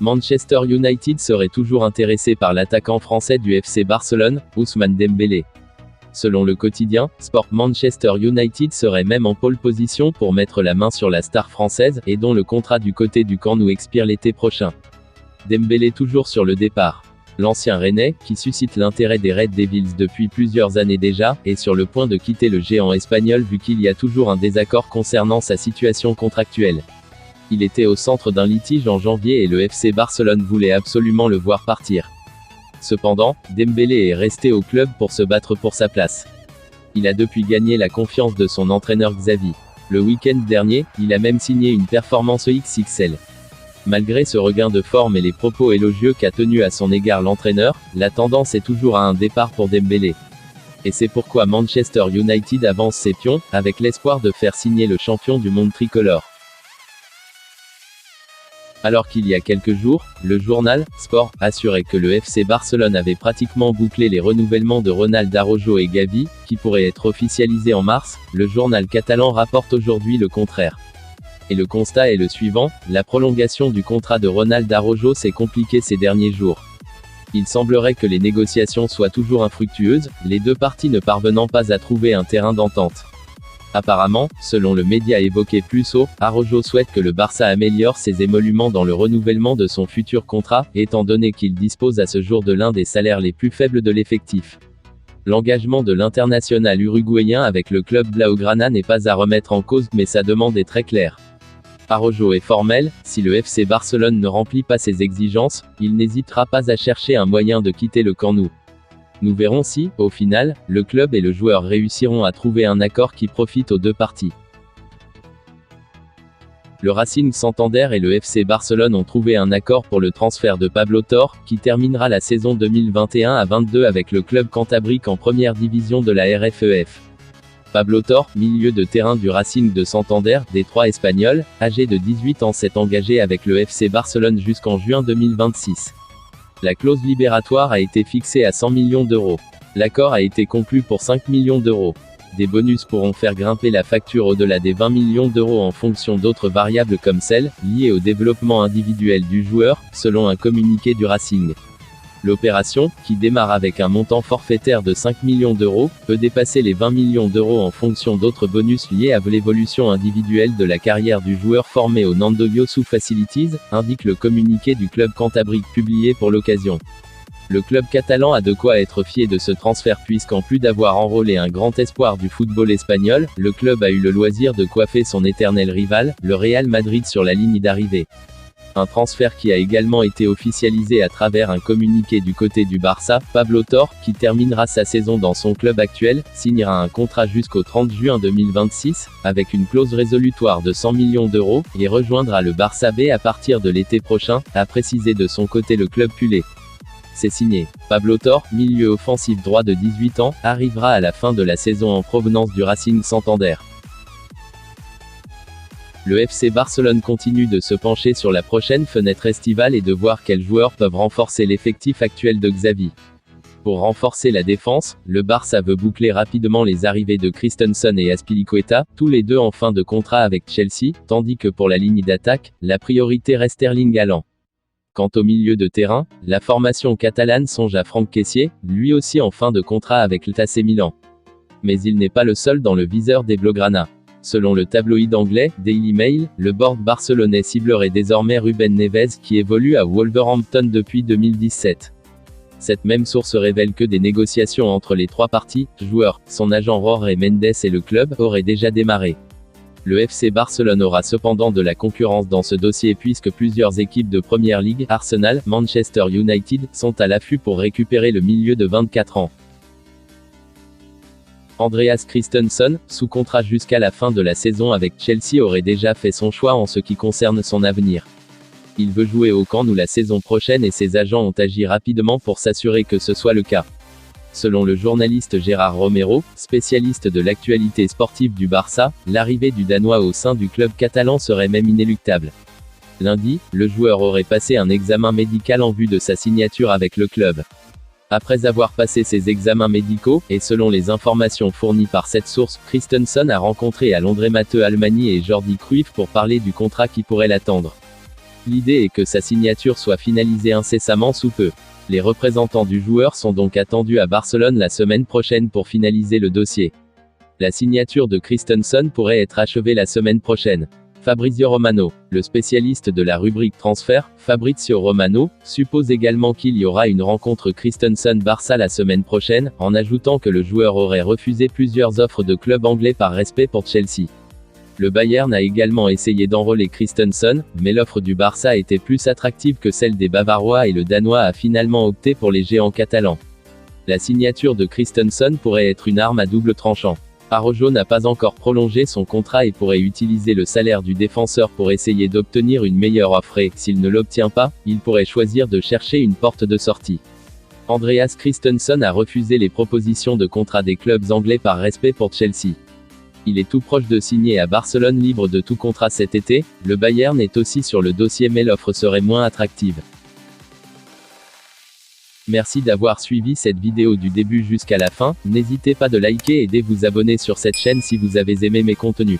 Manchester United serait toujours intéressé par l'attaquant français du FC Barcelone, Ousmane Dembélé. Selon le quotidien Sport, Manchester United serait même en pole position pour mettre la main sur la star française, et dont le contrat du côté du Camp Nou expire l'été prochain. Dembélé toujours sur le départ. L'ancien Rennais, qui suscite l'intérêt des Red Devils depuis plusieurs années déjà, est sur le point de quitter le géant espagnol vu qu'il y a toujours un désaccord concernant sa situation contractuelle. Il était au centre d'un litige en janvier et le FC Barcelone voulait absolument le voir partir. Cependant, Dembélé est resté au club pour se battre pour sa place. Il a depuis gagné la confiance de son entraîneur Xavi. Le week-end dernier, il a même signé une performance XXL. Malgré ce regain de forme et les propos élogieux qu'a tenus à son égard l'entraîneur, la tendance est toujours à un départ pour Dembélé. Et c'est pourquoi Manchester United avance ses pions, avec l'espoir de faire signer le champion du monde tricolore. Alors qu'il y a quelques jours, le journal Sport assurait que le FC Barcelone avait pratiquement bouclé les renouvellements de Ronald Araujo et Gavi, qui pourraient être officialisés en mars, le journal catalan rapporte aujourd'hui le contraire. Et le constat est le suivant, la prolongation du contrat de Ronald Araujo s'est compliquée ces derniers jours. Il semblerait que les négociations soient toujours infructueuses, les deux parties ne parvenant pas à trouver un terrain d'entente. Apparemment, selon le média évoqué plus haut, Araujo souhaite que le Barça améliore ses émoluments dans le renouvellement de son futur contrat, étant donné qu'il dispose à ce jour de l'un des salaires les plus faibles de l'effectif. L'engagement de l'international uruguayen avec le club Blaugrana n'est pas à remettre en cause, mais sa demande est très claire. Araujo est formel, si le FC Barcelone ne remplit pas ses exigences, il n'hésitera pas à chercher un moyen de quitter le Camp Nou. Nous verrons si, au final, le club et le joueur réussiront à trouver un accord qui profite aux deux parties. Le Racing Santander et le FC Barcelone ont trouvé un accord pour le transfert de Pablo Torre, qui terminera la saison 2021-22 avec le club cantabrique en première division de la RFEF. Pablo Torre, milieu de terrain du Racing de Santander, des Trois Espagnols, âgé de 18 ans, s'est engagé avec le FC Barcelone jusqu'en juin 2026. La clause libératoire a été fixée à 100 millions d'euros. L'accord a été conclu pour 5 millions d'euros. Des bonus pourront faire grimper la facture au-delà des 20 millions d'euros en fonction d'autres variables comme celles liées au développement individuel du joueur, selon un communiqué du Racing. L'opération, qui démarre avec un montant forfaitaire de 5 millions d'euros, peut dépasser les 20 millions d'euros en fonction d'autres bonus liés à l'évolution individuelle de la carrière du joueur formé au Nando Yosu Facilities, indique le communiqué du club cantabrique publié pour l'occasion. Le club catalan a de quoi être fier de ce transfert puisqu'en plus d'avoir enrôlé un grand espoir du football espagnol, le club a eu le loisir de coiffer son éternel rival, le Real Madrid sur la ligne d'arrivée. Un transfert qui a également été officialisé à travers un communiqué du côté du Barça. Pablo Torre, qui terminera sa saison dans son club actuel, signera un contrat jusqu'au 30 juin 2026, avec une clause résolutoire de 100 millions d'euros, et rejoindra le Barça B à partir de l'été prochain, a précisé de son côté le club culé. C'est signé. Pablo Torre, milieu offensif droit de 18 ans, arrivera à la fin de la saison en provenance du Racing Santander. Le FC Barcelone continue de se pencher sur la prochaine fenêtre estivale et de voir quels joueurs peuvent renforcer l'effectif actuel de Xavi. Pour renforcer la défense, le Barça veut boucler rapidement les arrivées de Christensen et Azpilicueta, tous les deux en fin de contrat avec Chelsea, tandis que pour la ligne d'attaque, la priorité reste Erling Haaland. Quant au milieu de terrain, la formation catalane songe à Franck Kessié, lui aussi en fin de contrat avec l'AC Milan. Mais il n'est pas le seul dans le viseur des Blaugrana. Selon le tabloïd anglais, Daily Mail, le board barcelonais ciblerait désormais Ruben Neves qui évolue à Wolverhampton depuis 2017. Cette même source révèle que des négociations entre les trois parties, joueurs, son agent Jorge Mendes et le club, auraient déjà démarré. Le FC Barcelone aura cependant de la concurrence dans ce dossier puisque plusieurs équipes de Premier League, Arsenal, Manchester United, sont à l'affût pour récupérer le milieu de 24 ans. Andreas Christensen, sous contrat jusqu'à la fin de la saison avec Chelsea, aurait déjà fait son choix en ce qui concerne son avenir. Il veut jouer au Camp Nou la saison prochaine et ses agents ont agi rapidement pour s'assurer que ce soit le cas. Selon le journaliste Gérard Romero, spécialiste de l'actualité sportive du Barça, l'arrivée du Danois au sein du club catalan serait même inéluctable. Lundi, le joueur aurait passé un examen médical en vue de sa signature avec le club. Après avoir passé ses examens médicaux, et selon les informations fournies par cette source, Christensen a rencontré à Londres Matteo Almani et Jordi Cruyff pour parler du contrat qui pourrait l'attendre. L'idée est que sa signature soit finalisée incessamment sous peu. Les représentants du joueur sont donc attendus à Barcelone la semaine prochaine pour finaliser le dossier. La signature de Christensen pourrait être achevée la semaine prochaine. Fabrizio Romano, le spécialiste de la rubrique transfert, Fabrizio Romano, suppose également qu'il y aura une rencontre Christensen-Barça la semaine prochaine, en ajoutant que le joueur aurait refusé plusieurs offres de clubs anglais par respect pour Chelsea. Le Bayern a également essayé d'enrôler Christensen, mais l'offre du Barça était plus attractive que celle des Bavarois et le Danois a finalement opté pour les géants catalans. La signature de Christensen pourrait être une arme à double tranchant. Araujo n'a pas encore prolongé son contrat et pourrait utiliser le salaire du défenseur pour essayer d'obtenir une meilleure offre et, s'il ne l'obtient pas, il pourrait choisir de chercher une porte de sortie. Andreas Christensen a refusé les propositions de contrat des clubs anglais par respect pour Chelsea. Il est tout proche de signer à Barcelone libre de tout contrat cet été, le Bayern est aussi sur le dossier mais l'offre serait moins attractive. Merci d'avoir suivi cette vidéo du début jusqu'à la fin, n'hésitez pas de liker et de vous abonner sur cette chaîne si vous avez aimé mes contenus.